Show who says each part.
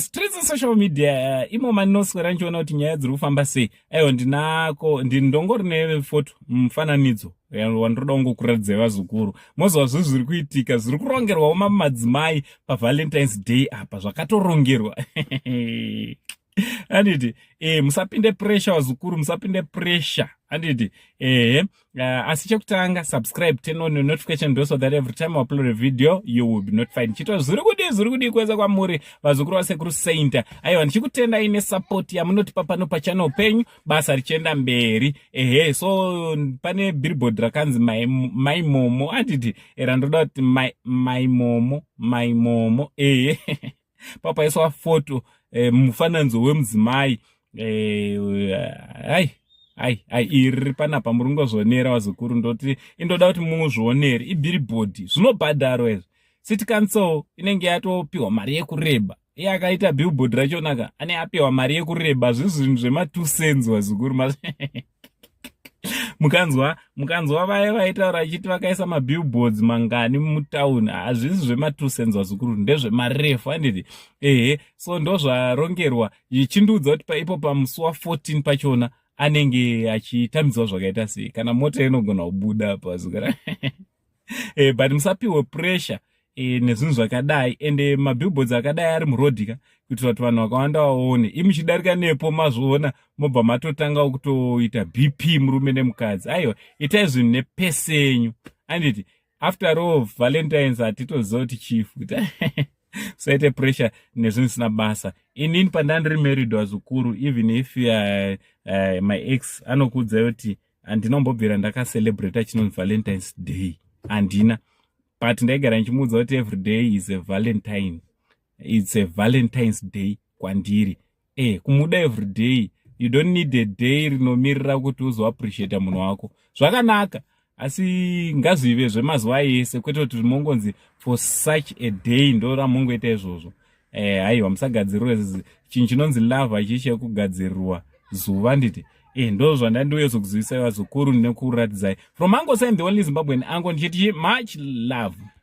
Speaker 1: streets social media imo manoswera ndichiona kuti nyaya dziri kufamba sei. Aiwa ndindongori nefoto mufananidzo wandoda kungokuratidza vazukuru. Mozova zvinhu zviri kuitika, zviri kurongerwawo madzimai pavalentines day apa, zvakatorongerwa. Handiti musapinde pressure wazukuru, musapinde pressure. Handiti asi chekutanga subscribe, turn on your notification bell so that every time I upload a video you will be notified. Chito zviri kudi kuweza kwamuri vazukuru vasekuru Saint. Aiwa ndichikutenda ine support yamunotipa pano pachannel penyu, basa richienda mberi. So pane Billboard rakanzi my momo. Handiti randoda kuti my momo papa iswa foto mufananidzo wemudzimai iri panapa muri kungozvionera vazukuru, ndoti indoda kuti muzvionere. iBillboard zvinobhadharwa izvi. City Council inenge yatopiwa mari yekureba. Iye akaita Billboard rachonaka ane apiwa mari yekureba. Zvinhu zvema2 cents vazukuru. mukanzwa vaye vaitaura achiti vakaisa mabillboards mangani mutauni. Hazvisi zvema2 cents vazukuru, ndezvemarefu. Handiti so ndozvarongerwa zvichindudza kuti paipo pamusi wa14 pachona anenge achitamidzwa zvakaita sei, kana mota inogona kubuda apa vazukuru. But musapiwe pressure nezvinhu zvakadai, ende mabillboards akadai ari murodhika kuitira kuti vanhu vakawanda vaone. Imuchidarika nepo mazviona mobva matotanga kutoita BP murume nemukadzi. Aiwa itai zvinhu nepese yenyu. Handiti after all Valentines hatitoziva kuti chifu saite pressure nezvinhu zvisina basa. Inini pandandiri married wazukuru, even if my ex anokuudza kuti handinombobvira ndakacelebrate chinonzi Valentines Day, handina. But ndaigara ndichimuudza kuti every day is a Valentine. It's a Valentine's Day kwandiri. Kumuda every day. You don't need a day rinomirira kuti uzoappreciate munhu wako. Zvakanaka. Asi ngazvive zvemazuva ese, kwete kuti mongonzi for such a day ndo ramongoita izvozvo. Aiwa musagadzirwa chinhu chinonzi love achiche kugadzirwa zuva. Nditi ndo zvandandouyezokuzivisai vazukuru nekuratidzai. From Ango Sign, the only Zimbabwean Ango, ndichiti much love.